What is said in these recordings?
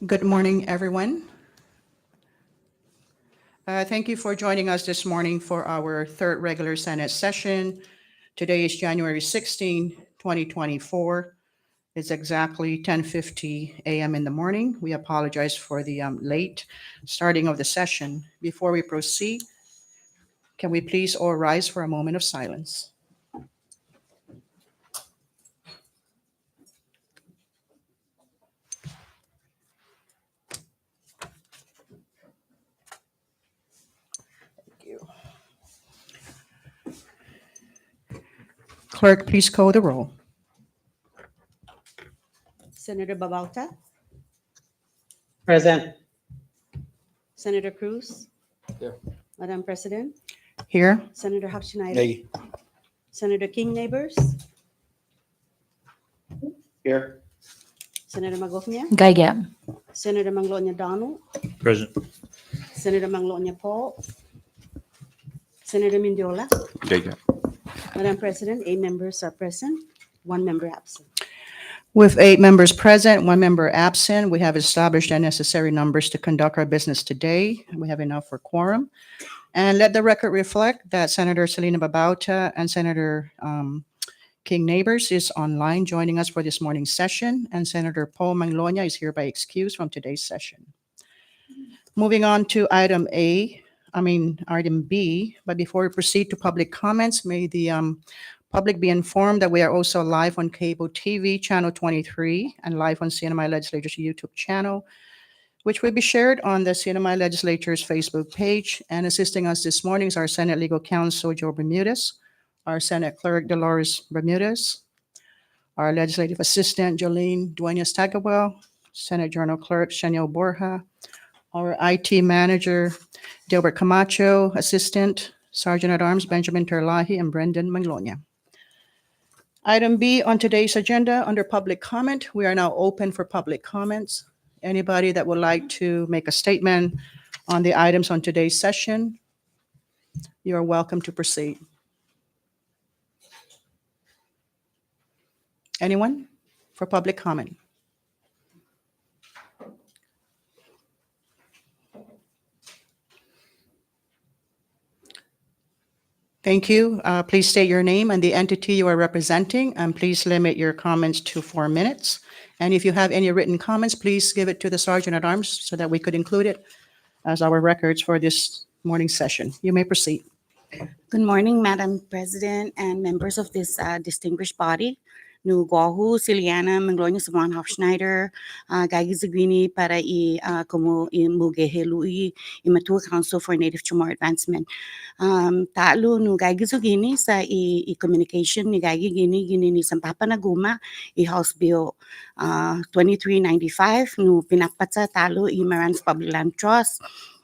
Good morning, everyone. Thank you for joining us this morning for our third regular Senate session. Today is January 16, 2024. It's exactly 10:50 a.m. in the morning. We apologize for the late starting of the session. Before we proceed, can we please all rise for a moment of silence? Thank you. Clerk, please call the roll. Senator Babauta, Present. Senator Cruz. Here. Madam President, Here. Senator Hofschneider, Hey. Senator King Neighbors, Here. Senator Magofnia, Geiger. Senator Manglonia Donald, Present. Senator Manglonia Paul, Senator Mindiola. Geiger. Madam President, 8 members are present, 1 member absent. With 8 members present, 1 member absent, we have established the necessary numbers to conduct our business today. We have enough for quorum. And let the record reflect that Senator Selena Babauta and Senator King Neighbors is online joining us for this morning's session, and Senator Paul Manglonia is hereby excused from today's session. Moving on to item B, but before we proceed to public comments, may the public be informed that we are also live on cable TV, channel 23, and live on CNMI Legislature's YouTube channel, which will be shared on the CNMI Legislature's Facebook page. And assisting us this morning is our Senate Legal Counsel, Joe Bermudez, our Senate Clerk, Dolores Bermudez, our Legislative Assistant, Jolene Duenas-Tagawell, Senate Journal Clerk, Shaniel Borja, our IT Manager, Delbert Camacho, Assistant, Sergeant at Arms, Benjamin Terlahi, and Brendan Manglonia. Item B on today's agenda, under public comment, we are now open for public comments. Anybody that would like to make a statement on the items on today's session, you are welcome to proceed. Anyone for public comment? Thank you. Please state your name and the entity you are representing, and please limit your comments to 4 minutes. And if you have any written comments, please give it to the Sergeant at Arms so that we could include it as our records for this morning's session. You may proceed. Good morning, Madam President and members of this distinguished body. No Guahu, Siliana, Manglonia Savan Hofschneider, Gagi Zagwini para como Mugehelui, Imatu Council for Native Chamorro Advancement. Talo no Gagi Zagwini sa communication ni Gagi Gini ni Sampapa Naguma, House Bill 2395, no pinakpatsa talo Marans Public Land Trust,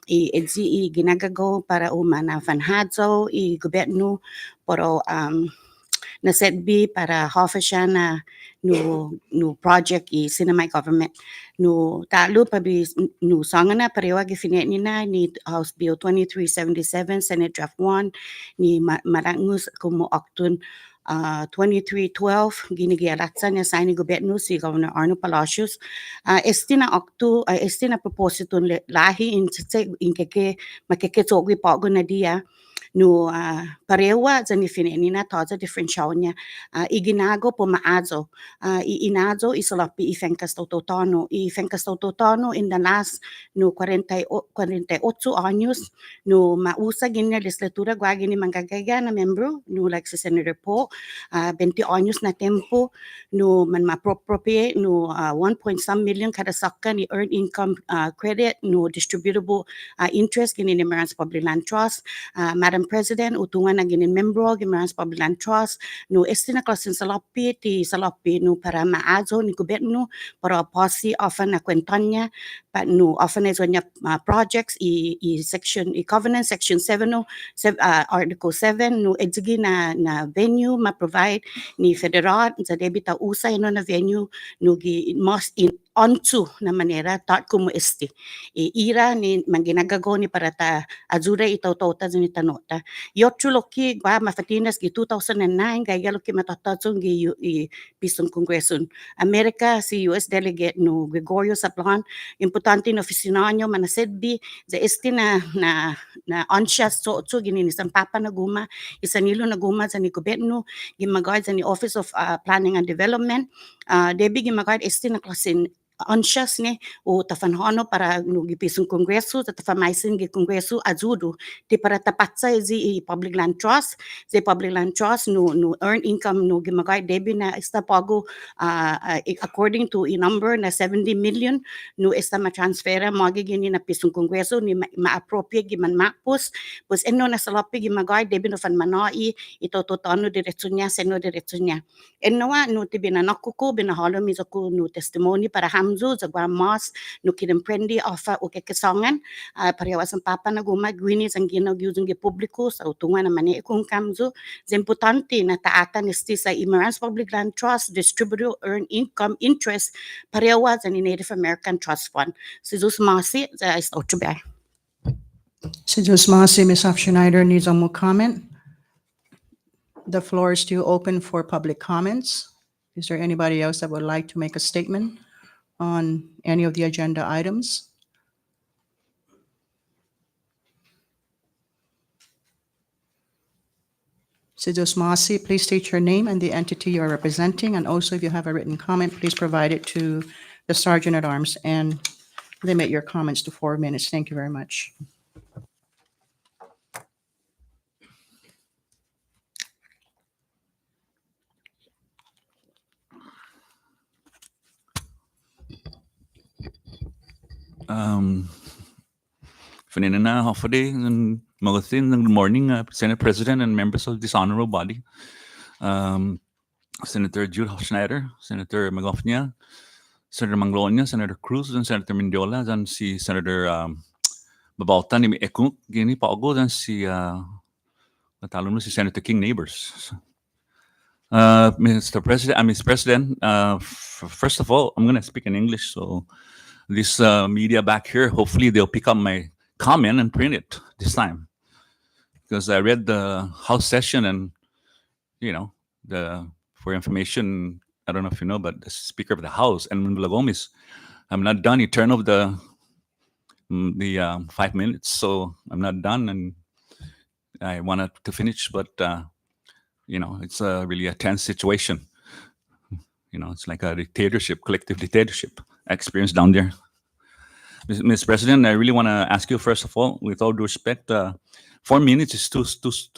edzi ginagago para umana fanhadzo gobyerno pero na setbi para hofa siya na no project sinamay government no talo pabi no songa na parewa gifinet ni House Bill 2377 Senate Draft 1 ni marangus como octun 2312 ginigialatsa niya sa ni gobyerno si Governor Arno Palacios estina proposito lahi in keke makeketsogi pago na dia no parewa sa ni finenina toza different show niya iginago po maazo inazo isalapi ifenkas totono in the last no 48 años no mausa gini legislatura gwagi ni manggagaya na membro no like si Senator Po 20 años na tempo no man ma-appropriate no 1 point some million kada sakka ni earned income credit no distributable interest gini ni Marans Public Land Trust. Madam President, utungan na ginin membro gi Marans Public Land Trust no estina klasin salapi no para maazo ni gobyerno para policy often na kwentonya but no often is on projects section covenant section 7 article 7 no edzigi na venue ma provide ni federal sa debita usay no na venue no gi must onto na manera tat como ira ni manginagago ni para ta azura itautota ni tanota yochuloki ba mafatinas gi 2009 kaya loki matatatsong gi pisong kongreson Amerika si US delegate no Gregorio Saplan importante no oficinanyo manasedbi za na anxious so gini ni papa na guma isanilo na guma sa ni gobyerno gimagard sa ni Office of Planning and Development debi gimagard na klasin anxious ni o tafanhono para no gipisong kongreso tatafamaisin gi kongreso azudo ti para tapatsa i public land trust no earn income no gimagay debi na pago according to a number na 70 million no ma-transfera magigini na pisong kongreso ni ma-appropriate giman mapos pues eno na salapi gimagay debi no fan manai ito totano diretso niya seno diretso niya eno no ti binanakuko binahalo mi ko no testimony para hamzo sa mas no kinimprendi ofa o kekesongan parewas ang papa na gumagwini sang ginagyudong gi publiko sa utungan na mani kung kamzo importante na taatan isti sa Immigrants Public Land Trust distributor earn income interest parewas ang Native American Trust Fund si Zus Masi sa Istotubay. Si Jus Masi, Ms. Schneider needs a more comment. The floor is still open for public comments. Is there anybody else that would like to make a statement on any of the agenda items? Sidus Masi, please state your name and the entity you are representing, and also if you have a written comment, please provide it to the Sergeant at Arms and limit your comments to 4 minutes. Thank you very much. Fanina Hoffaday and Magasin, and good morning, Senate President and members of this honorable body. Senator Jude Schneider, Senator Magofnia, Senator Manglonia, Senator Cruz, and Senator Mendiola, and si Senator Babauta ni Ekung, Gini Pago, and si si Senator King Neighbors. Mr. President, first of all, I'm going to speak in English, so this media back here, hopefully they'll pick up my comment and print it this time. Because I read the House session and, for information, I don't know if you know, but the Speaker of the House, Edmund Blagomis, I'm not done. He turned off the 5 minutes, so I'm not done, and I wanted to finish, but it's really a tense situation. It's like a dictatorship, collective dictatorship I experienced down there. Mr. President, I really want to ask you, first of all, with all due respect, 4 minutes is too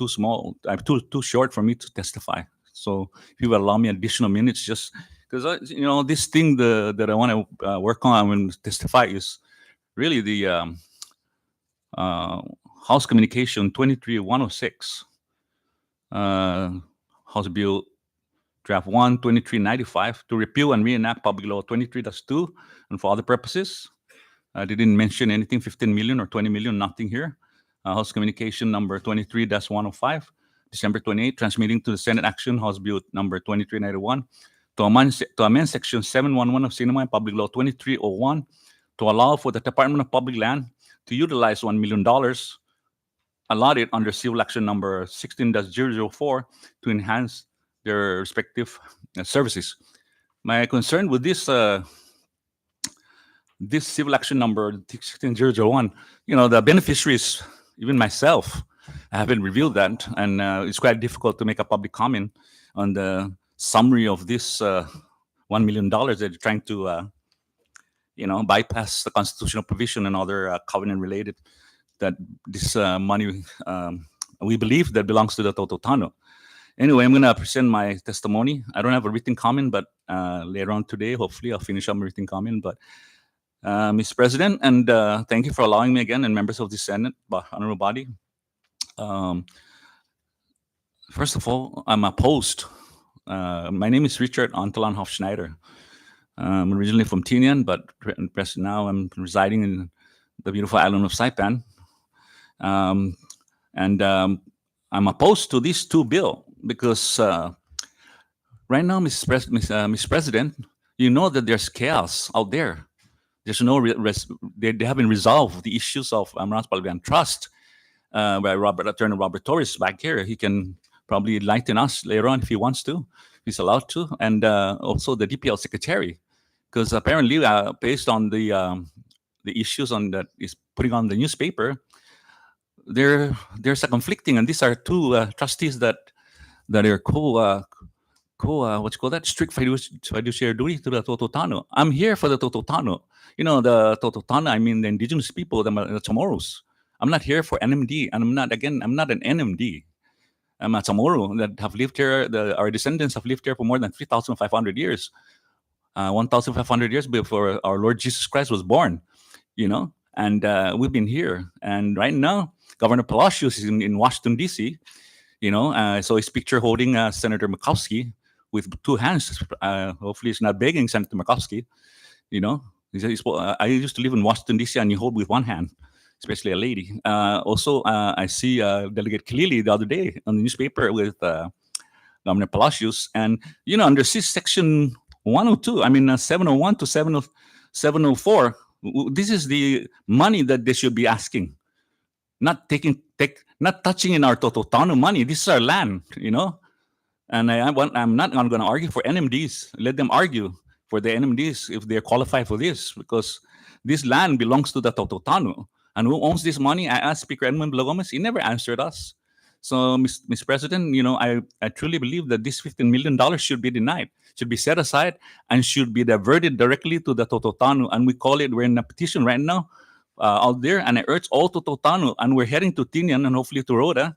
small, too short for me to testify. So if you will allow me additional minutes, just because this thing that I want to work on and testify is really the House Communication 23106, House Bill Draft 1 2395 to repeal and reenact Public Law 23-2 and for other purposes. They didn't mention anything 15 million or 20 million, nothing here. House Communication number 23-105, December 28, transmitting to the Senate Action House Bill number 2391 to amend Section 711 of Cinema and Public Law 2301 to allow for the Department of Public Land to utilize $1 million allotted under Civil Action number 16-004 to enhance their respective services. My concern with this civil action number 16001, the beneficiaries, even myself, I haven't revealed that, and it's quite difficult to make a public comment on the summary of this $1 million that you're trying to, bypass the constitutional provision and other covenant related, that this money, we believe that belongs to the Tototano. Anyway, I'm going to present my testimony. I don't have a written comment, but later on today, hopefully I'll finish up my written comment. But Mr. President, and thank you for allowing me again, and members of the Senate, honorable body. First of all, I'm opposed. My name is Richard Antalan Hofschneider. I'm originally from Tinian, but now I'm residing in the beautiful island of Saipan. And I'm opposed to these two bills because right now, Mr. President, you know that there's chaos out there. There's no they haven't resolved the issues of municipality and trust. By Attorney Robert Torres back here, he can probably enlighten us later on if he wants to, if he's allowed to, and also the DPL secretary, because apparently, based on the issues on that is putting on the newspaper, there's a conflicting, and these are two trustees that are what you call that, strict fiduciary duty to the Tototano. I'm here for the Tototano. You know, the Tototano, I mean the indigenous people, the Chamorros. I'm not here for NMD, and I'm not an NMD. I'm a Chamorro that have lived here, our descendants have lived here for more than 3,500 years. 1,500 years before our Lord Jesus Christ was born, you know, and we've been here. And right now, Governor Palacios is in Washington, D.C., you know, I saw his picture holding Senator Murkowski with two hands. Hopefully, he's not begging Senator Murkowski. You know, I used to live in Washington, D.C., and you hold with one hand, especially a lady. Also, I see Delegate Kilili the other day on the newspaper with Governor Palacios. And, you know, under Section 102, I mean, 701 to 704, this is the money that they should be asking. Not touching in our Tototano money. This is our land, you know. And I'm not going to argue for NMDs. Let them argue for the NMDs if they're qualified for this, because this land belongs to the Tototano. And who owns this money? I asked Speaker Edmund Blagomez. He never answered us. So, Mr. President, you know, I truly believe that this $15 million should be denied, should be set aside, and should be diverted directly to the Tototano. And we're in a petition right now out there, and I urge all Tototano, and we're heading to Tinian and hopefully to Rhoda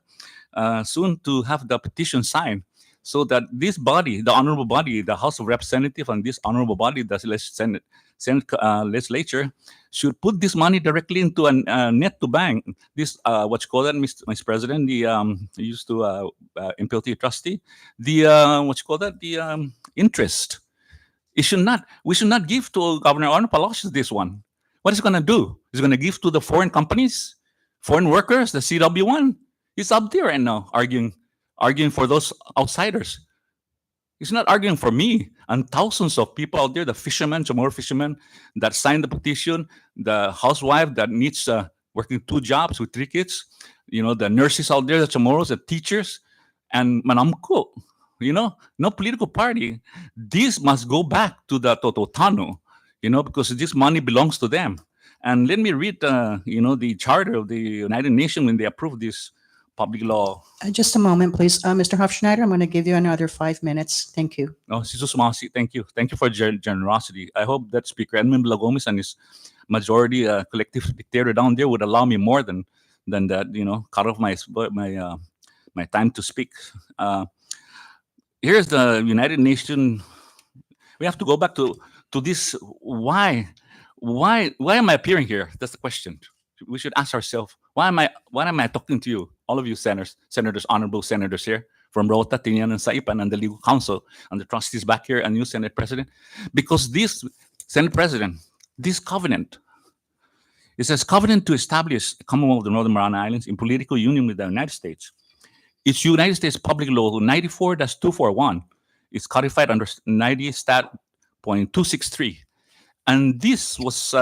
soon to have the petition signed, so that this body, the honorable body, the House of Representatives, and this honorable body, the Senate legislature, should put this money directly into a net to bank. This what you call that, Mr. President? The used to MPLT trustee. The what you call that? The interest. We should not give to Governor Arno Palacios this one. What is he going to do? He's going to give to the foreign companies, foreign workers, the CW1. He's up there right now arguing for those outsiders. He's not arguing for me and thousands of people out there, the fishermen, Chamorro fishermen that signed the petition, the housewife that needs working 2 jobs with 3 kids, you know, the nurses out there, the Chamorros, the teachers, and Manamko. You know, no political party. This must go back to the Tototano, you know, because this money belongs to them. And let me read, you know, the charter of the United Nations when they approved this public law. Just a moment, please. Mr. Hofschneider, I'm going to give you another 5 minutes. Thank you. Oh, Sisus Masi, thank you. Thank you for generosity. I hope that Speaker Edmund Blagomez and his majority collective dictator down there would allow me more than that, you know, cut off my time to speak. Here's the United Nations. We have to go back to this. Why am I appearing here? That's the question. We should ask ourselves, why am I talking to you, all of you senators, honorable senators here from Rota, Tinian, and Saipan, and the legal council, and the trustees back here, and you, Senate President? Because this, Senate President, this covenant, it says covenant to establish the Commonwealth of the Northern Mariana Islands in political union with the United States. It's United States Public Law 94-241. It's codified under 90 Stat.263. And this was,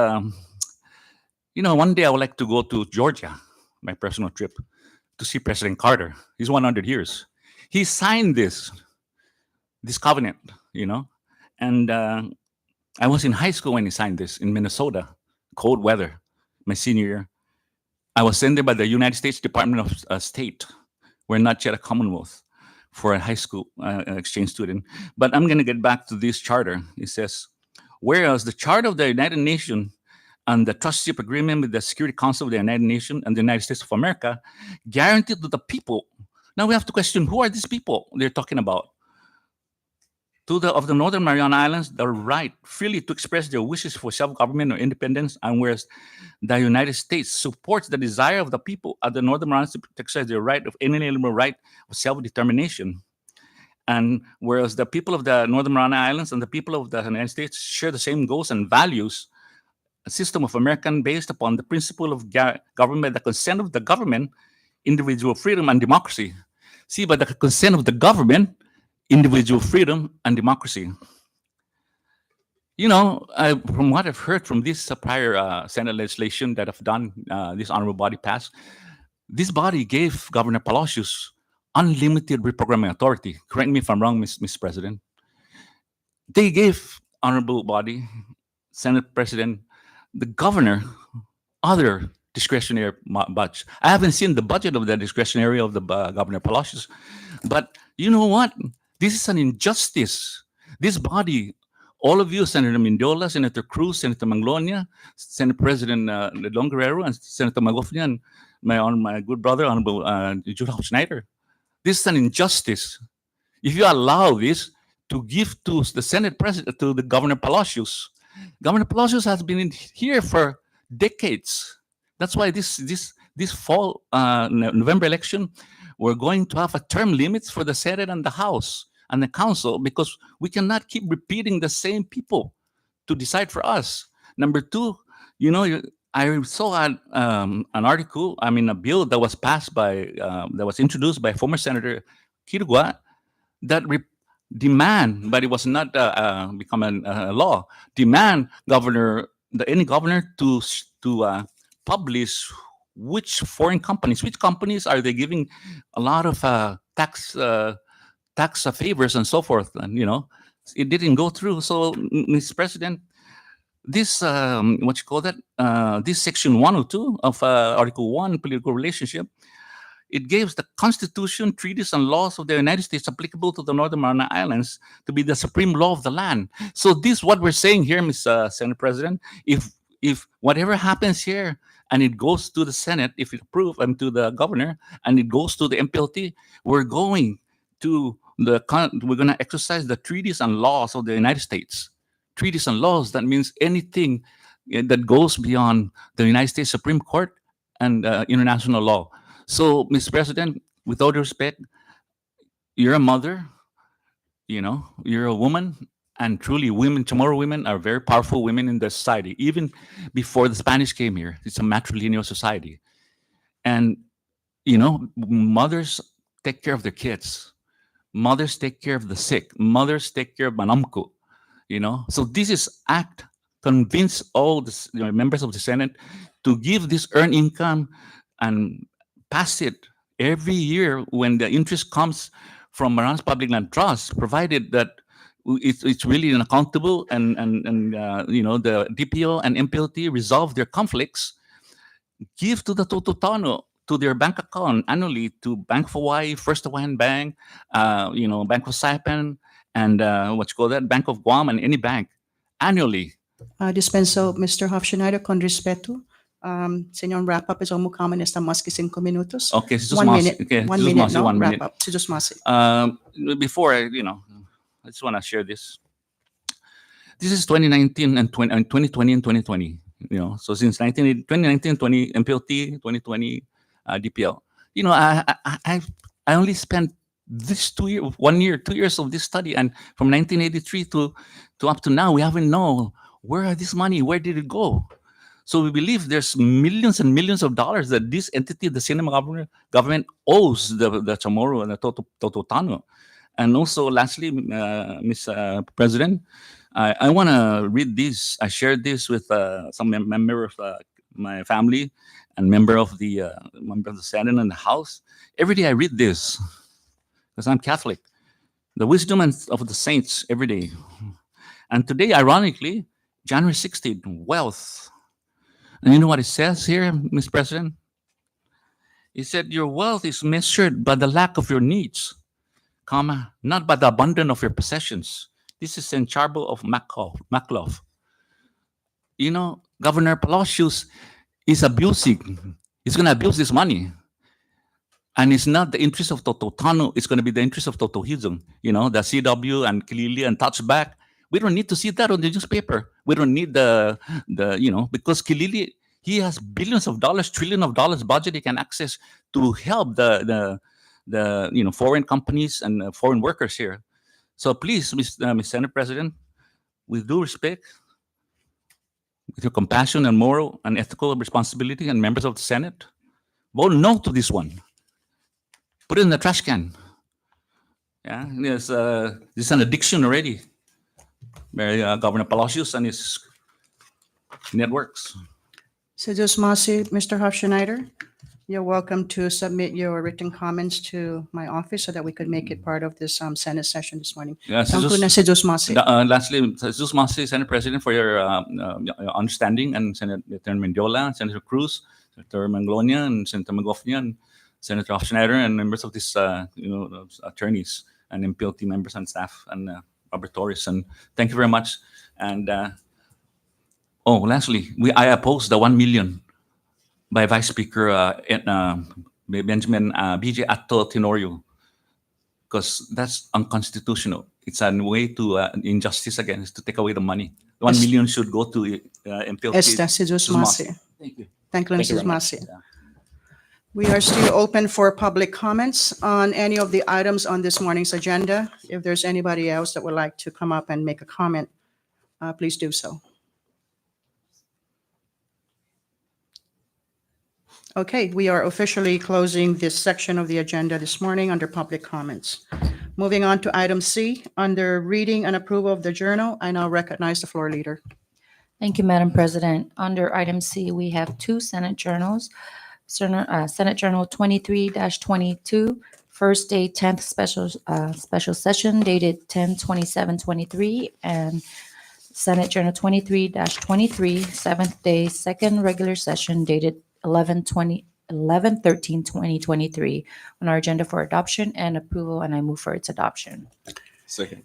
you know, one day I would like to go to Georgia, my personal trip, to see President Carter. He's 100 years. He signed this covenant, you know. And I was in high school when he signed this in Minnesota, cold weather, my senior year. I was sent there by the United States Department of State. We're not yet a Commonwealth for a high school exchange student. But I'm going to get back to this charter. It says, whereas the Charter of the United Nations and the trusteeship agreement with the Security Council of the United Nations and the United States of America guaranteed to the people. Now we have to question, who are these people they're talking about? Of the Northern Mariana Islands, the right freely to express their wishes for self-government or independence, and whereas the United States supports the desire of the people of the Northern Mariana Islands to exercise their right of inalienable right of self-determination. And whereas the people of the Northern Mariana Islands and the people of the United States share the same goals and values, a system of American based upon the principle of government, the consent of the government, individual freedom and democracy. See, by the consent of the government, individual freedom and democracy. From what I've heard from this prior Senate legislation that have done, this honorable body passed, this body gave Governor Palacios unlimited reprogramming authority. Correct me if I'm wrong, Miss President. They gave honorable body, Senate President, the governor, other discretionary budget. I haven't seen the budget of the discretionary of the Governor Palacios, but you know what? This is an injustice. This body, all of you, Senator Mindiola, Senator Cruz, Senator Manglonia, Senate President Ledon Guerrero, and Senator Magofnia, and my good brother, Honorable Judah Schneider. This is an injustice. If you allow this to give to the Senate President, to the Governor Palacios has been in here for decades. That's why this fall November election, we're going to have a term limits for the Senate and the House and the Council, because we cannot keep repeating the same people to decide for us. Number two, I saw an article, a bill that was passed by, that was introduced by former Senator Kirugua, that demand, but it was not become a law, demand any governor to publish which companies are they giving a lot of tax favors and so forth. And, it didn't go through. So, Mr. President, this this section 102 of Article 1, political relationship, it gives the Constitution, treaties, and laws of the United States applicable to the Northern Mariana Islands to be the supreme law of the land. So this what we're saying here, Mr. Senate President. If whatever happens here and it goes to the Senate, if it approved, and to the governor, and it goes to the MPLT, we're going to exercise the treaties and laws of the United States. Treaties and laws, that means anything that goes beyond the United States Supreme Court and international law. So, Mr. President, with all due respect, you're a mother, you're a woman, and truly tomorrow women are very powerful women in the society. Even before the Spanish came here, it's a matrilineal society. And, mothers take care of their kids. Mothers take care of the sick. Mothers take care of manamko, So this is convince all the members of the Senate to give this earned income and pass it every year when the interest comes from Mariana's Public Land Trust, provided that it's really unaccountable, and the DPO and MPLT resolve their conflicts. Give to the Tototano, to their bank account annually, to Bank of Hawaii, First Hawaiian Bank, Bank of Saipan, and Bank of Guam, and any bank annually. Dispenso, Mr. Hofschneider, con respeto. Señor, wrap up is omukaman esta más que 5 minutos. Okay, si 1 minute. Okay, 1 minute, no? 1 Wrap minute. up. Si Masi. Before I just want to share this. This is 2019 and 2020 and 2020. So since 2019, 20 MPLT, 2020 DPL. I only spent this 2 years of this study, and from 1983 to up to now, we haven't known where are this money, where did it go? So we believe there's millions and millions of dollars that this entity, the cinema government, owes the Chamorro and the Tototano. And also, lastly, Ms. President, I want to read this. I shared this with some member of my family and member of the Senate and the House. Every day I read this because I'm Catholic. The wisdom of the saints every day. And today, ironically, January 16th, wealth. And you know what it says here, Mr. President? It said, your wealth is measured by the lack of your needs, not by the abundance of your possessions. This is St. Charbel of Macloff. Governor Palacios is abusing. He's going to abuse this money. And it's not the interest of Tototano. It's going to be the interest of Totohizong. The CW and Kilili and Touchback. We don't need to see that on the newspaper. We don't need the because Kilili, he has billions of dollars, trillions of dollars budget he can access to help the foreign companies and foreign workers here. So please, Ms. Senate President, with due respect, with your compassion and moral and ethical responsibility, and members of the Senate, vote no to this one. Put it in the trash can. Yeah, this is an addiction already. by Governor Palacios and his networks. Sejus Masi, Mr. Hofschneider, you're welcome to submit your written comments to my office so that we could make it part of this Senate session this morning. Yeah, Tangko na Sejus Masi. Lastly, Jesus Masi, Senate President, for your understanding, and Senator Mendiola, Senator Cruz, Senator Manglonia, and Senator Magofnia, and Senator Hofschneider, and members of this, attorneys and MPLT members and staff, and Robert Torres. And thank you very much. And lastly, I oppose the 1 million by Vice Speaker Benjamin BJ Atto Tenorio, because that's unconstitutional. It's a way to injustice again, is to take away the money. 1 million should go to MPLT. Esta Sejus Masi. Thank you. Thank you, Thank you Mrs. very much. Masi. We are still open for public comments on any of the items on this morning's agenda. If there's anybody else that would like to come up and make a comment, please do so. Okay, we are officially closing this section of the agenda this morning under public comments. Moving on to item C, under reading and approval of the journal, I now recognize the floor leader. Thank you, Madam President. Under item C, we have two Senate journals. Senate Journal 23-22, first day 10th special session dated 10/27/23, and Senate Journal 23-23, seventh day second regular session dated 11/13/2023 on our agenda for adoption and approval, and I move for its adoption. Second.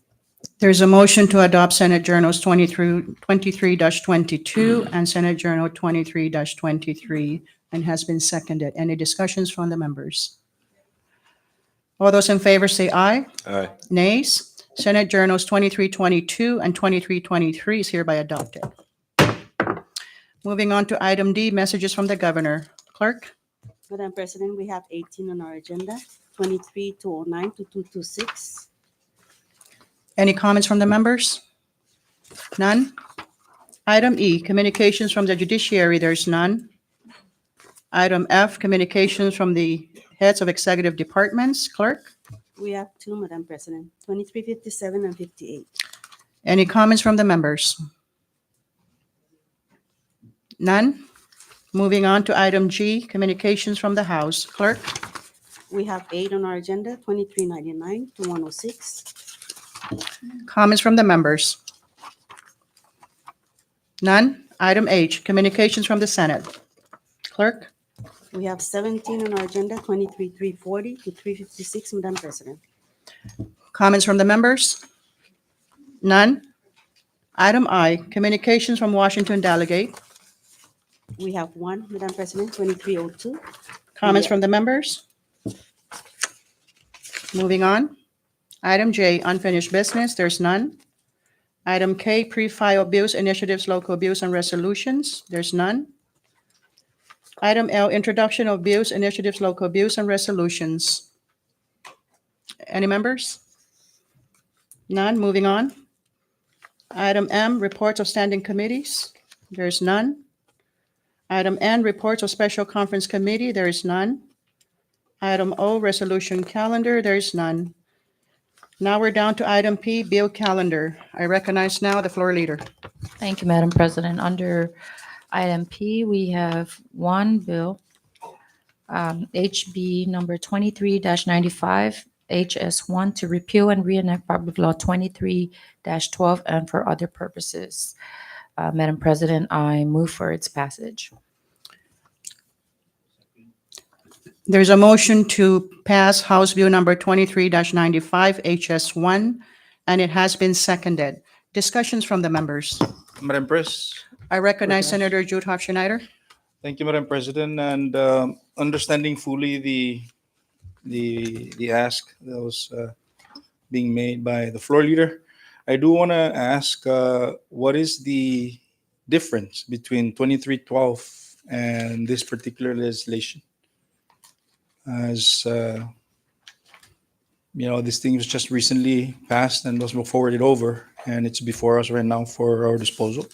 There's a motion to adopt Senate Journals 23-22 and Senate Journal 23-23, and has been seconded. Any discussions from the members? All those in favor say aye. Aye. Nays? Senate Journals 23-22 and 23-23 is hereby adopted. Moving on to item D, messages from the governor. Clerk? Madam President, we have 18 on our agenda, 23-209 to 226. Any comments from the members? None? Item E, communications from the judiciary, there's none. Item F, communications from the heads of executive departments. Clerk? We have two, Madam President, 2357 and 58. Any comments from the members? None? Moving on to item G, communications from the House. Clerk? We have 8 on our agenda, 2399 to 106. Comments from the members? None? Item H, communications from the Senate. Clerk? We have 17 on our agenda, 23340 to 356, Madam President. Comments from the members? None? Item I, communications from Washington delegate. We have 1, Madam President, 2302. Comments Yeah. from the members? Moving on. Item J, unfinished business, there's none. Item K, pre-file bills, initiatives, local bills, and resolutions, there's none. Item L, introduction of bills, initiatives, local bills, and resolutions. Any members? None, moving on. Item M, reports of standing committees, there's none. Item N, reports of special conference committee, there is none. Item O, resolution calendar, there is none. Now we're down to item P, bill calendar. I recognize now the floor leader. Thank you, Madam President. Under item P, we have one bill, HB number 23-95, HS1, to repeal and reenact Public Law 23-12 and for other purposes. Madam President, I move for its passage. There's a motion to pass House Bill number 23-95, HS1, and it has been seconded. Discussions from the members. Madam Press. I recognize Senator Jude Hofschneider. Thank you, Madam President, and understanding fully the ask that was being made by the floor leader, I do want to ask what is the difference between 2312 and this particular legislation? As this thing was just recently passed and was forwarded over, and it's before us right now for our disposal.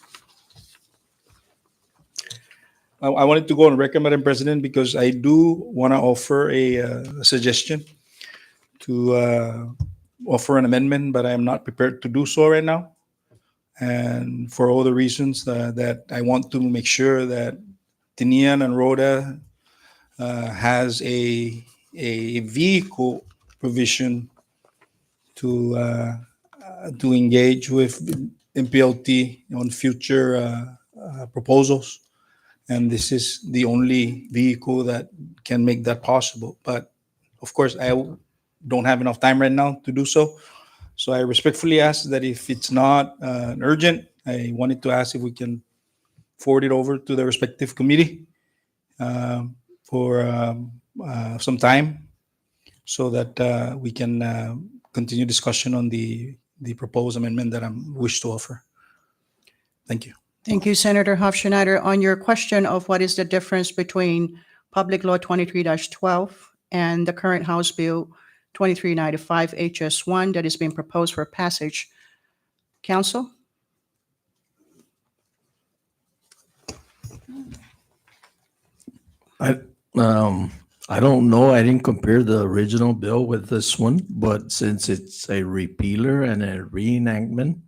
I wanted to go on record, Madam President, because I do want to offer a suggestion to offer an amendment, but I am not prepared to do so right now. and for all the reasons that I want to make sure that Tinian and Rhoda has a vehicle provision to engage with MPLT on future proposals, and this is the only vehicle that can make that possible. But of course, I don't have enough time right now to do so. So I respectfully ask that if it's not urgent, I wanted to ask if we can forward it over to the respective committee for some time, so that we can continue discussion on the proposed amendment that I wish to offer. Thank you. Thank you, Senator Hofschneider. On your question of what is the difference between Public Law 23-12 and the current House Bill 2395 HS1 that is being proposed for passage, Council? I don't know. I didn't compare the original bill with this one, but since it's a repealer and a reenactment,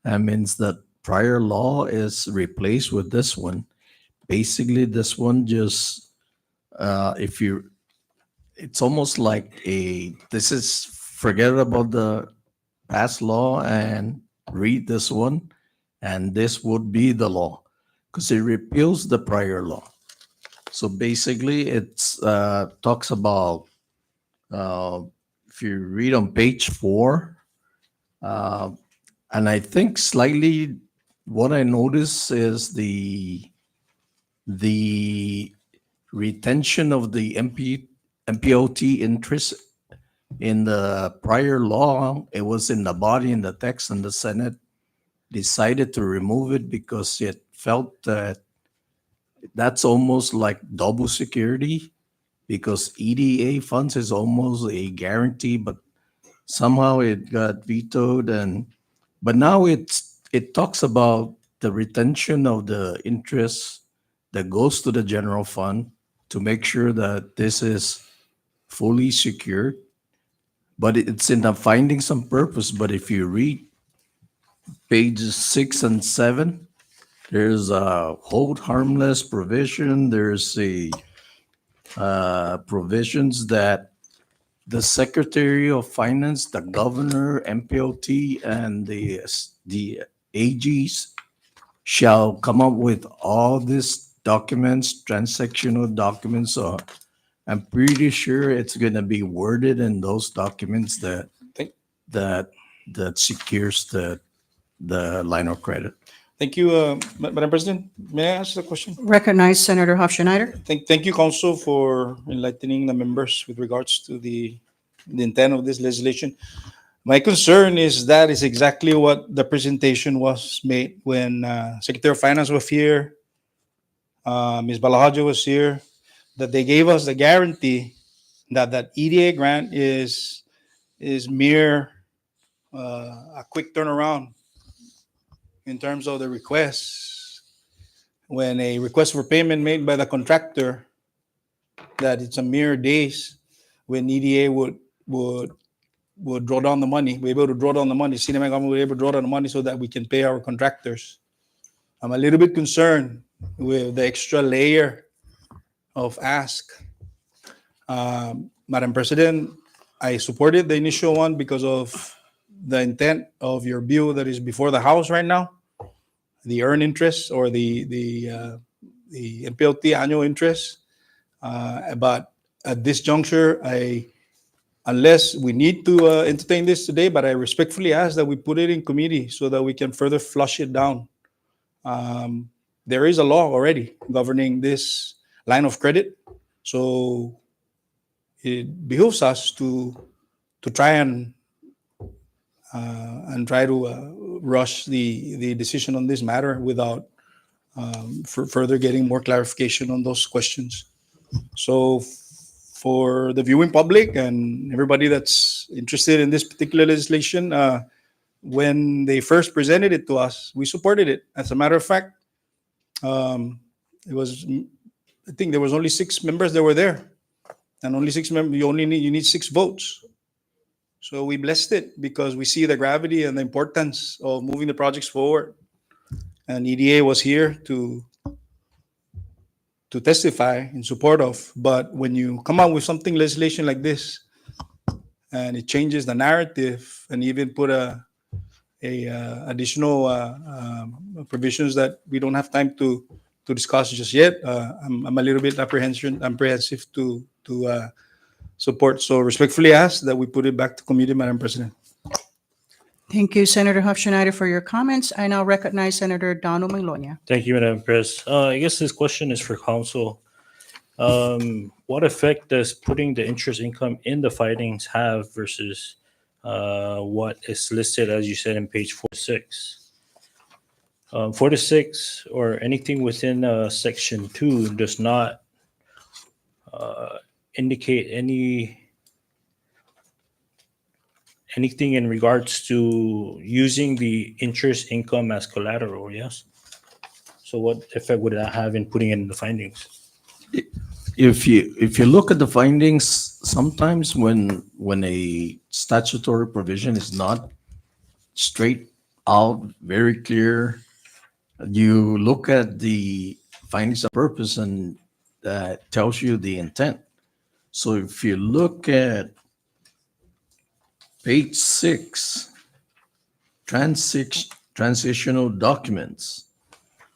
that means that prior law is replaced with this one. Basically, this one just, it's almost like forget about the past law and read this one, and this would be the law, because it repeals the prior law. So basically, it's talks about, if you read on page 4, and I think slightly what I notice is the retention of the MPOT interest in the prior law. It was in the body, in the text, and the Senate decided to remove it because it felt that that's almost like double security, because EDA funds is almost a guarantee, but somehow it got vetoed. But now it talks about the retention of the interest that goes to the general fund to make sure that this is fully secured. But it's in the findings on purpose. But if you read pages 6 and 7, there's a hold harmless provision. There's a provisions that the Secretary of Finance, the Governor, MPOT, and the AGs shall come up with all these documents, transactional documents. So I'm pretty sure it's going to be worded in those documents that secures the line of credit. Thank you, Madam President. May I ask a question? Recognize Senator Hofschneider. Thank you, Council, for enlightening the members with regards to the intent of this legislation. My concern is that is exactly what the presentation was made when Secretary of Finance was here, Ms. Balahajo was here, that they gave us the guarantee that that EDA grant is mere a quick turnaround in terms of the requests. When a request for payment made by the contractor, that it's a mere days when EDA would draw down the money, be able to draw down the money, Cinema government will be able to draw down the money so that we can pay our contractors. I'm a little bit concerned with the extra layer of ask. Madam President, I supported the initial one because of the intent of your bill that is before the House right now, the earned interest or the MPLT annual interest. But at this juncture, unless we need to entertain this today, but I respectfully ask that we put it in committee so that we can further flush it down. There is a law already governing this line of credit, so it behooves us to try and try to rush the decision on this matter without further getting more clarification on those questions. So for the viewing public and everybody that's interested in this particular legislation, when they first presented it to us, we supported it. As a matter of fact, it was, I think there was only 6 members that were there, and only 6 members. You need 6 votes. So we blessed it because we see the gravity and the importance of moving the projects forward. And EDA was here to testify in support of. But when you come out with something legislation like this, and it changes the narrative, and even put additional provisions that we don't have time to discuss just yet, I'm a little bit apprehensive to support. So respectfully ask that we put it back to committee, Madam President. Thank you, Senator Hofschneider, for your comments. I now recognize Senator Donald Maglonia. Thank you, Madam Pres. I guess this question is for council. What effect does putting the interest income in the findings have versus what is listed, as you said, in page 46? 46 or anything within section 2 does not indicate anything in regards to using the interest income as collateral, yes? So what effect would that have in putting it in the findings? If you look at the findings, sometimes when a statutory provision is not straight out, very clear, you look at the findings of purpose and that tells you the intent. So if you look at page 6, transitional documents,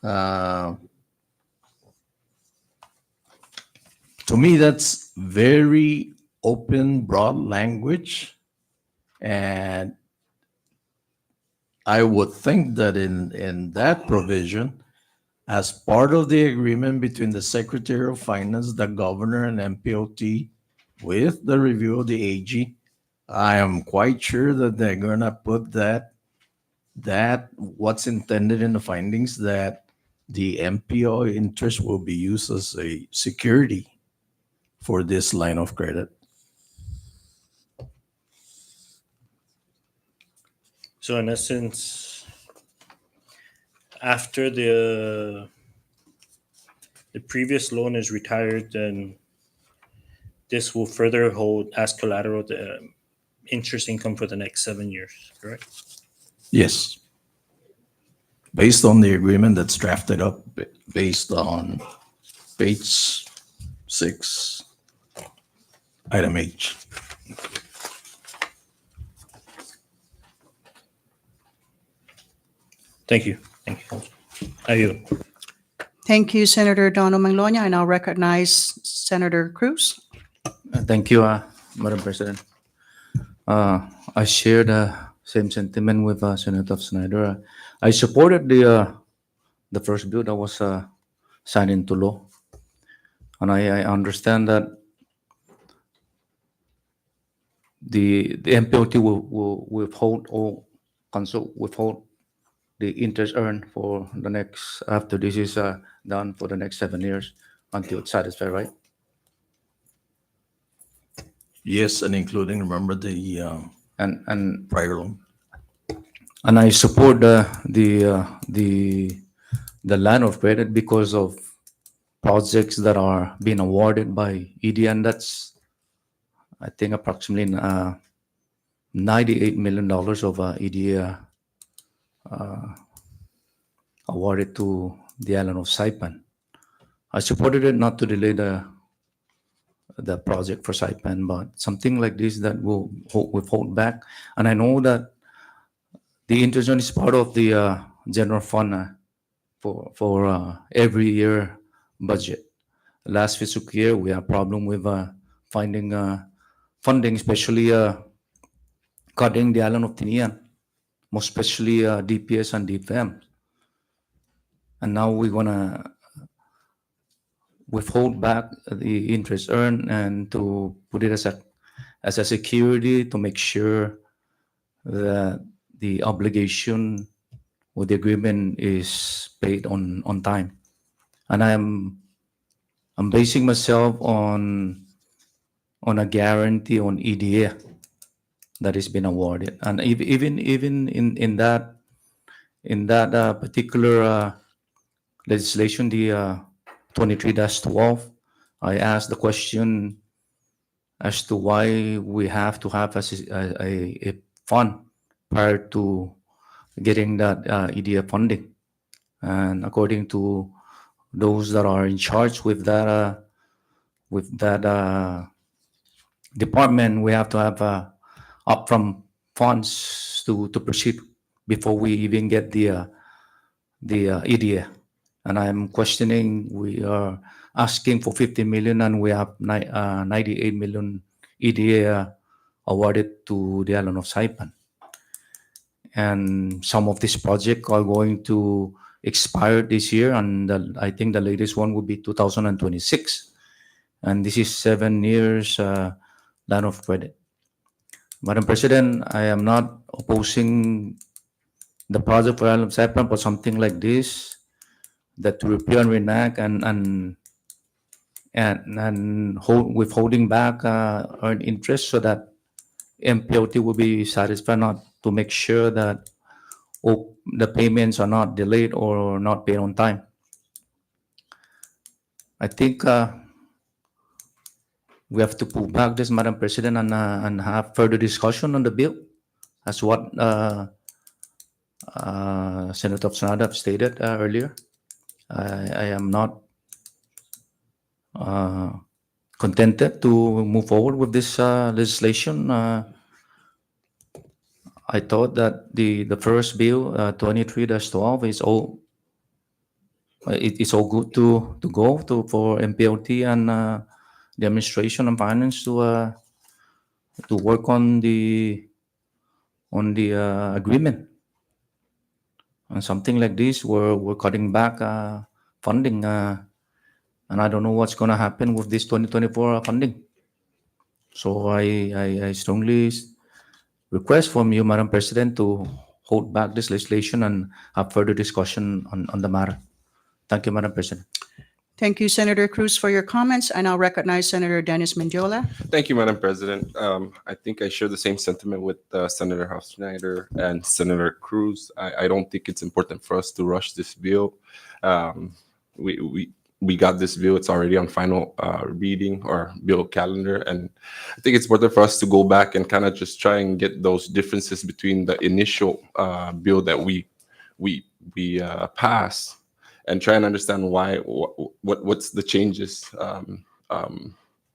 to me, that's very open, broad language. And I would think that in that provision, as part of the agreement between the Secretary of Finance, the governor, and MPOT, with the review of the AG, I am quite sure that they're gonna put that what's intended in the findings, that the MPO interest will be used as a security for this line of credit. So in essence, after the previous loan is retired, then this will further hold as collateral the interest income for the next 7 years, correct? Yes. Based on the agreement that's drafted up based on page 6, item H. Thank you. Thank you, Council. I yield. Thank you, Senator Donald Maglonia. I now recognize Senator Cruz. Thank you, Madam President. I share the same sentiment with Senator Snyder. I supported the first bill that was signed into law, and I understand that the MPOT will withhold the interest earned for the next, after this is done, for the next 7 years until it's satisfied, right? Yes, and including, remember, the And prior loan. And I support the line of credit because of projects that are being awarded by ED, and that's, I think, approximately $98 million of ED awarded to the island of Saipan. I supported it not to delay the project for Saipan, but something like this that will withhold back. And I know that the interest is part of the general fund for every year budget. Last fiscal year, we had problem with finding funding, especially cutting the island of Tinian, most especially DPS and DFM. And now we're gonna withhold back the interest earned and to put it as a security to make sure that the obligation with the agreement is paid on time. And I'm basing myself on a guarantee on EDA that has been awarded. And even in that particular legislation, the 23-12, I asked the question as to why we have to have a fund prior to getting that EDF funding. And according to those that are in charge with that department, we have to have upfront funds to proceed before we even get the EDA. And I'm questioning, we are asking for 50 million and we have 98 million EDA awarded to the island of Saipan. And some of these projects are going to expire this year, and I think the latest one will be 2026. And this is 7 years line of credit. Madam President, I am not opposing the project for Island of Saipan, but something like this, that to repair and reenact and withholding back earned interest so that MPOT will be satisfied, not to make sure that the payments are not delayed or not paid on time. I think we have to pull back this, Madam President, and have further discussion on the bill, as what Senator Sanada stated earlier. I am not contented to move forward with this legislation. I thought that the first bill, 23-12, is all it's all good to go for MPLT and the administration and finance to work on the agreement. And something like this, we're cutting back funding, and I don't know what's going to happen with this 2024 funding. So I strongly request from you, Madam President, to hold back this legislation and have further discussion on the matter. Thank you, Madam President. Thank you, Senator Cruz, for your comments. I now recognize Senator Dennis Mendiola. Thank you, Madam President. I think I share the same sentiment with Senator Schneider and Senator Cruz. I don't think it's important for us to rush this bill. We got this bill. It's already on final reading or bill calendar. And I think it's important for us to go back and kind of just try and get those differences between the initial bill that we passed and try and understand why, what's the changes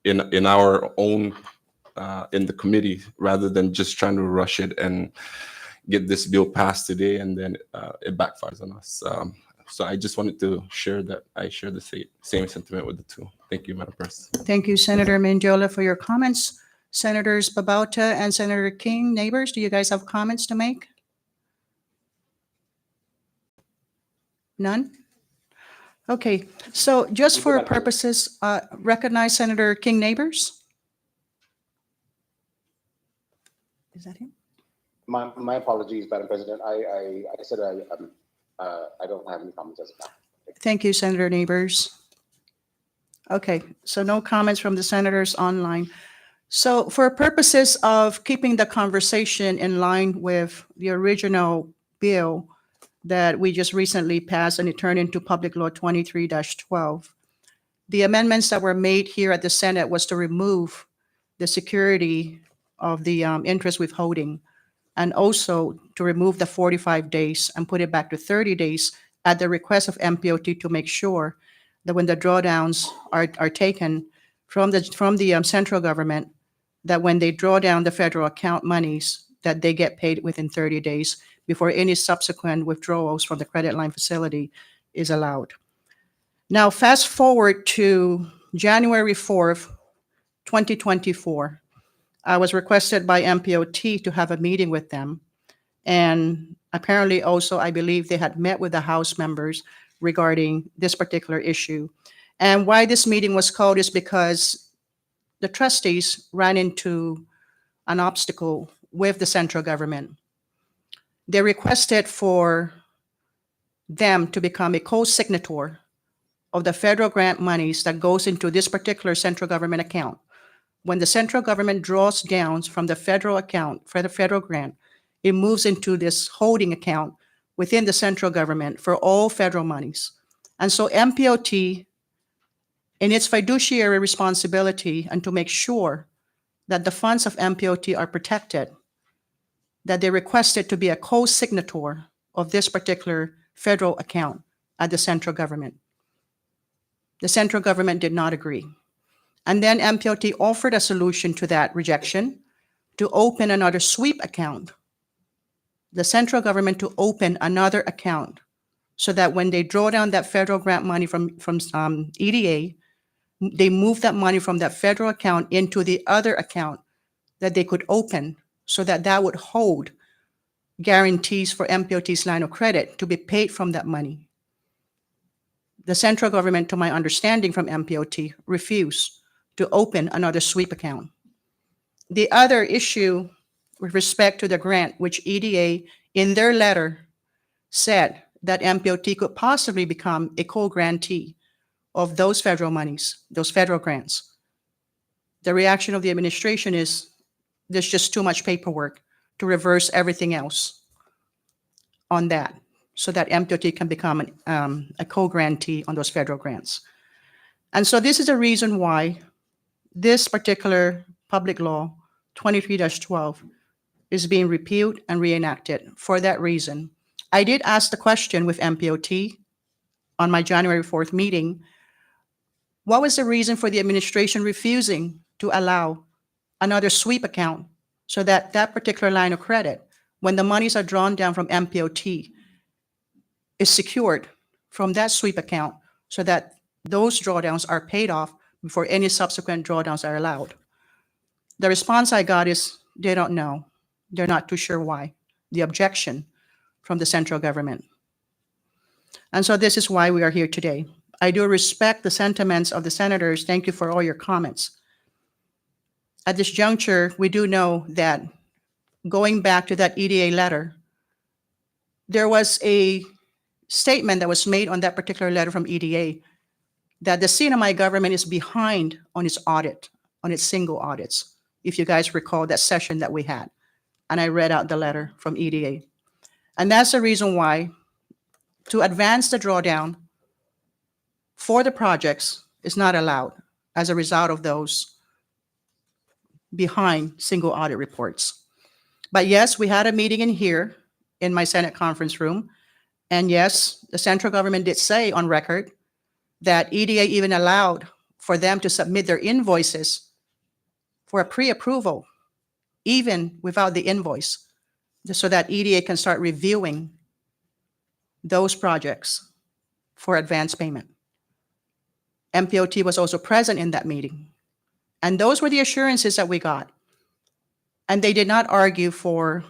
in our own, in the committee, rather than just trying to rush it and get this bill passed today and then it backfires on us. So I just wanted to share that I share the same sentiment with the two. Thank you, Madam President. Thank you, Senator Mendiola, for your comments. Senators Babauta and Senator King, neighbors, do you guys have comments to make? None? Okay, so just for purposes, recognize Senator King, neighbors? Is that him? My apologies, Madam President. I said I don't have any comments as of now. Thank you, Senator Neighbors. Okay, so no comments from the senators online. So for purposes of keeping the conversation in line with the original bill that we just recently passed and it turned into Public Law 23-12, the amendments that were made here at the Senate was to remove the security of the interest withholding, and also to remove the 45 days and put it back to 30 days at the request of MPOT to make sure that when the drawdowns are taken from the central government, that when they draw down the federal account monies, that they get paid within 30 days before any subsequent withdrawals from the credit line facility is allowed. Now, fast forward to January 4th, 2024. I was requested by MPOT to have a meeting with them. And apparently also, I believe they had met with the House members regarding this particular issue. And why this meeting was called is because the trustees ran into an obstacle with the central government. They requested for them to become a co-signator of the federal grant monies that goes into this particular central government account. When the central government draws down from the federal account for the federal grant, it moves into this holding account within the central government for all federal monies. And so MPOT, in its fiduciary responsibility and to make sure that the funds of MPOT are protected, that they requested to be a co-signator of this particular federal account at the central government. The central government did not agree. And then MPOT offered a solution to that rejection to open another sweep account, the central government to open another account so that when they draw down that federal grant money from EDA, they move that money from that federal account into the other account that they could open so that that would hold guarantees for MPOT's line of credit to be paid from that money. The central government, to my understanding from MPOT, refused to open another sweep account. The other issue with respect to the grant, which EDA in their letter said that MPOT could possibly become a co-grantee of those federal monies, those federal grants. The reaction of the administration is there's just too much paperwork to reverse everything else on that so that MPOT can become a co-grantee on those federal grants. And so this is a reason why this particular public law 23-12 is being repealed and reenacted for that reason. I did ask the question with MPOT on my January 4th meeting, what was the reason for the administration refusing to allow another sweep account so that that particular line of credit, when the monies are drawn down from MPOT, is secured from that sweep account so that those drawdowns are paid off before any subsequent drawdowns are allowed? The response I got is they don't know. They're not too sure why. The objection from the central government. And so this is why we are here today. I do respect the sentiments of the senators. Thank you for all your comments. At this juncture, we do know that going back to that EDA letter, there was a statement that was made on that particular letter from EDA that the CNMI government is behind on its audit, on its single audits. If you guys recall that session that we had, and I read out the letter from EDA. And that's the reason why to advance the drawdown for the projects is not allowed as a result of those behind single audit reports. But yes, we had a meeting in here in my Senate conference room. And yes, the central government did say on record that EDA even allowed for them to submit their invoices for a pre-approval, even without the invoice, so that EDA can start reviewing those projects for advance payment. MPOT was also present in that meeting. And those were the assurances that we got. And they did not argue for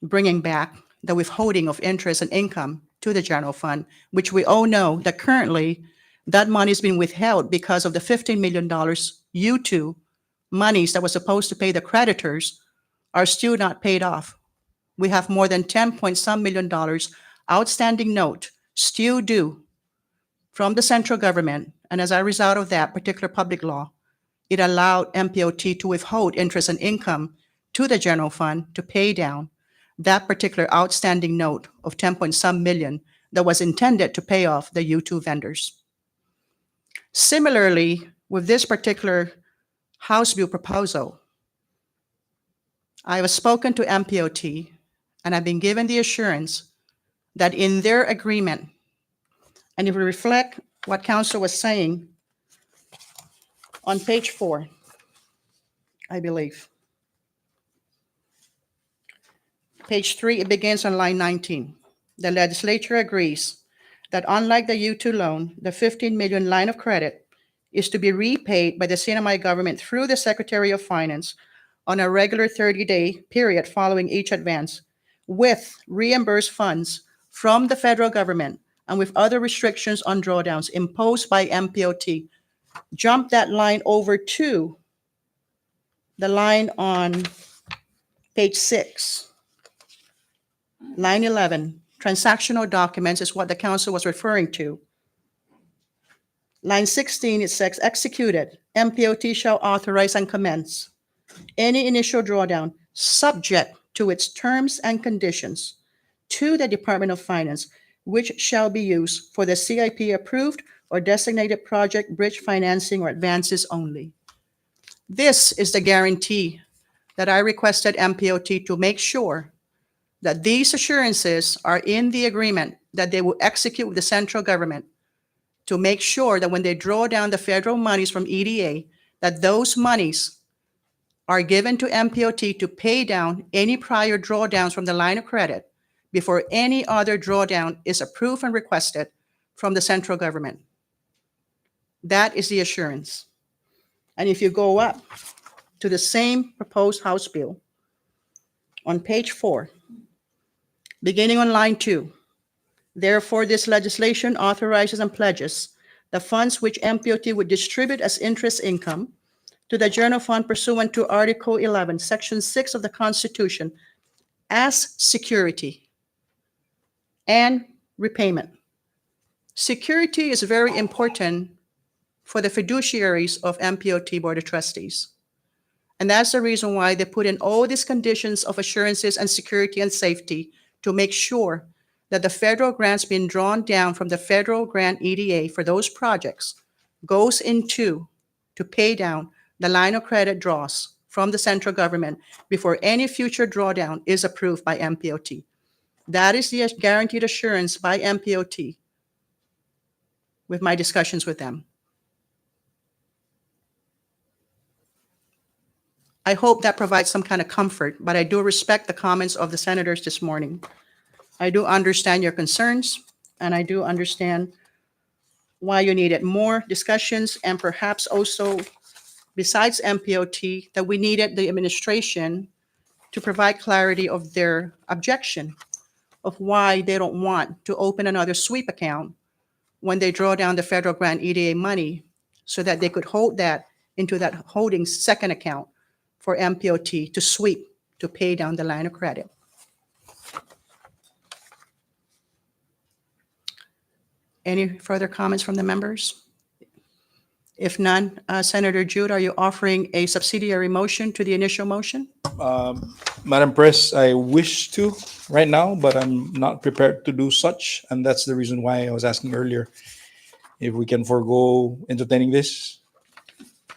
bringing back the withholding of interest and income to the general fund, which we all know that currently that money is being withheld because of the $15 million U2 monies that was supposed to pay the creditors are still not paid off. We have more than $10 million outstanding note still due from the central government. And as a result of that particular public law, it allowed MPOT to withhold interest and income to the general fund to pay down that particular outstanding note of $10 million that was intended to pay off the U2 vendors. Similarly, with this particular House bill proposal, I have spoken to MPOT and I've been given the assurance that in their agreement, and if we reflect what Council was saying on page 4, I believe. Page 3, it begins on line 19. The legislature agrees that unlike the U2 loan, the 15 million line of credit is to be repaid by the CNMI government through the Secretary of Finance on a regular 30-day period following each advance, with reimbursed funds from the federal government and with other restrictions on drawdowns imposed by MPOT. Jump that line over to the line on page 6. Line 11, transactional documents is what the council was referring to. Line 16, it says executed. MPOT shall authorize and commence any initial drawdown subject to its terms and conditions to the Department of Finance, which shall be used for the CIP approved or designated project bridge financing or advances only. This is the guarantee that I requested MPOT to make sure that these assurances are in the agreement that they will execute with the central government to make sure that when they draw down the federal monies from EDA, that those monies are given to MPOT to pay down any prior drawdowns from the line of credit before any other drawdown is approved and requested from the central government. That is the assurance. And if you go up to the same proposed House bill, on page 4, beginning on line 2, therefore this legislation authorizes and pledges the funds which MPOT would distribute as interest income to the general fund pursuant to Article 11, Section 6 of the Constitution as security and repayment. Security is very important for the fiduciaries of MPOT Board of Trustees. And that's the reason why they put in all these conditions of assurances and security and safety to make sure that the federal grants being drawn down from the federal grant EDA for those projects goes into to pay down the line of credit draws from the central government before any future drawdown is approved by MPOT. That is the guaranteed assurance by MPOT with my discussions with them. I hope that provides some kind of comfort, but I do respect the comments of the senators this morning. I do understand your concerns, and I do understand why you needed more discussions, and perhaps also, besides MPOT, that we needed the administration to provide clarity of their objection of why they don't want to open another sweep account when they draw down the federal grant EDA money so that they could hold that into that holding second account for MPOT to sweep to pay down the line of credit. Any further comments from the members? If none, Senator Jude, are you offering a subsidiary motion to the initial motion? Madam Press, I wish to right now, but I'm not prepared to do such. And that's the reason why I was asking earlier if we can forego entertaining this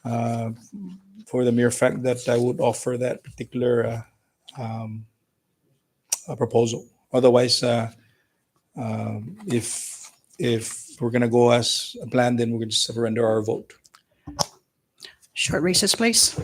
for the mere fact that I would offer that particular proposal. Otherwise, if we're going to go as planned, then we're going to surrender our vote. Short recess, please.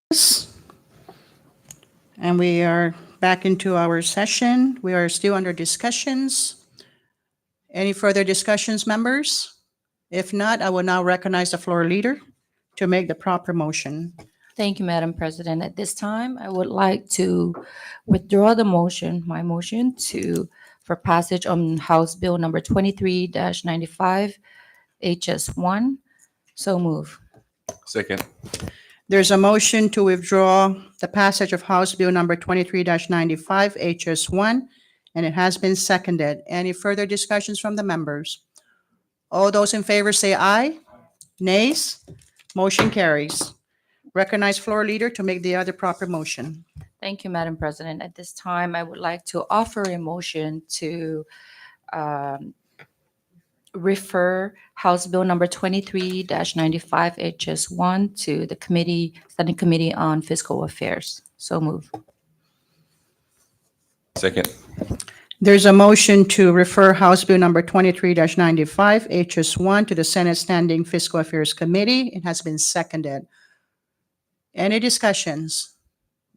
And we are back into our session. We are still under discussions. Any further discussions, members? If not, I will now recognize the floor leader to make the proper motion. Thank you, Madam President. At this time, I would like to withdraw the motion, my motion for passage on House Bill number 23-95, HS1. So move. Second. There's a motion to withdraw the passage of House Bill number 23-95, HS1, and it has been seconded. Any further discussions from the members? All those in favor say aye. Nays? Motion carries. Recognize floor leader to make the other proper motion. Thank you, Madam President. At this time, I would like to offer a motion to refer House Bill number 23-95 HS1 to the committee, Standing Committee on Fiscal Affairs. So move. Second. There's a motion to refer House Bill number 23-95 HS1 to the Senate Standing Fiscal Affairs Committee. It has been seconded. Any discussions?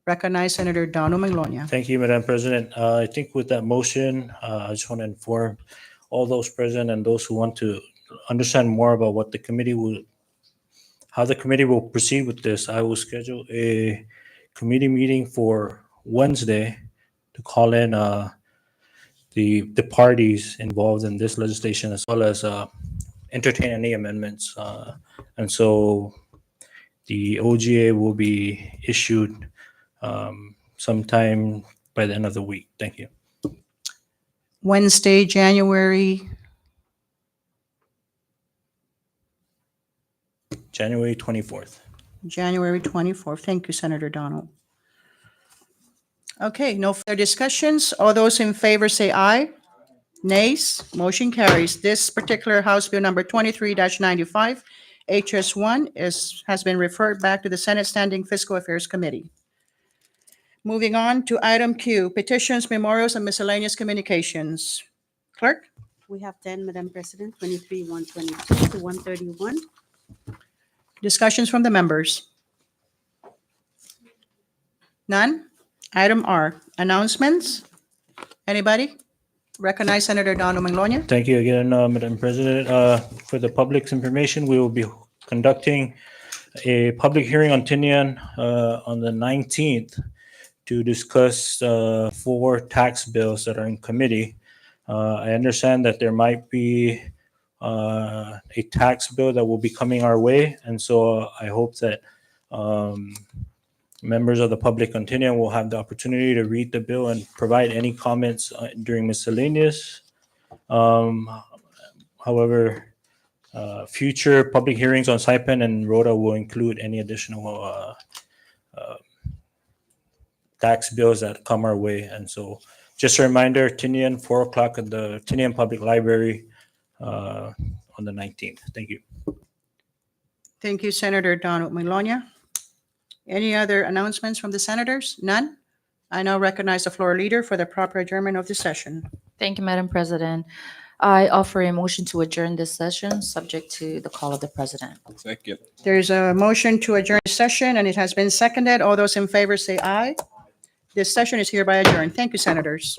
Recognize Senator Donald Maglonia. Thank you, Madam President. I think with that motion, I just want to inform all those present and those who want to understand more about what how the committee will proceed with this. I will schedule a committee meeting for Wednesday to call in the parties involved in this legislation, as well as entertain any amendments. And so the OGA will be issued sometime by the end of the week. Thank you. Wednesday, January 24th. January 24th. Thank you, Senator Donald. Okay, no further discussions. All those in favor say aye. Nays? Motion carries. This particular House Bill number 23-95, HS1, has been referred back to the Senate Standing Fiscal Affairs Committee. Moving on to item Q, petitions, memorials, and miscellaneous communications. Clerk? We have 10, Madam President, 23-122 to 131. Discussions from the members? None? Item R, announcements. Anybody? Recognize Senator Donald Maglonia. Thank you again, Madam President. For the public's information, we will be conducting a public hearing on Tinian on the 19th to discuss 4 tax bills that are in committee. I understand that there might be a tax bill that will be coming our way, and so I hope that members of the public on Tinian will have the opportunity to read the bill and provide any comments during miscellaneous. However, future public hearings on Saipan and Rhoda will include any additional tax bills that come our way. And so just a reminder, Tinian, 4 o'clock at the Tinian Public Library on the 19th. Thank you. Thank you, Senator Donald Maglonia. Any other announcements from the senators? None? I now recognize the floor leader for the proper adjournment of the session. Thank you, Madam President. I offer a motion to adjourn this session, subject to the call of the president. Second. There's a motion to adjourn the session, and it has been seconded. All those in favor say aye. This session is hereby adjourned. Thank you, senators.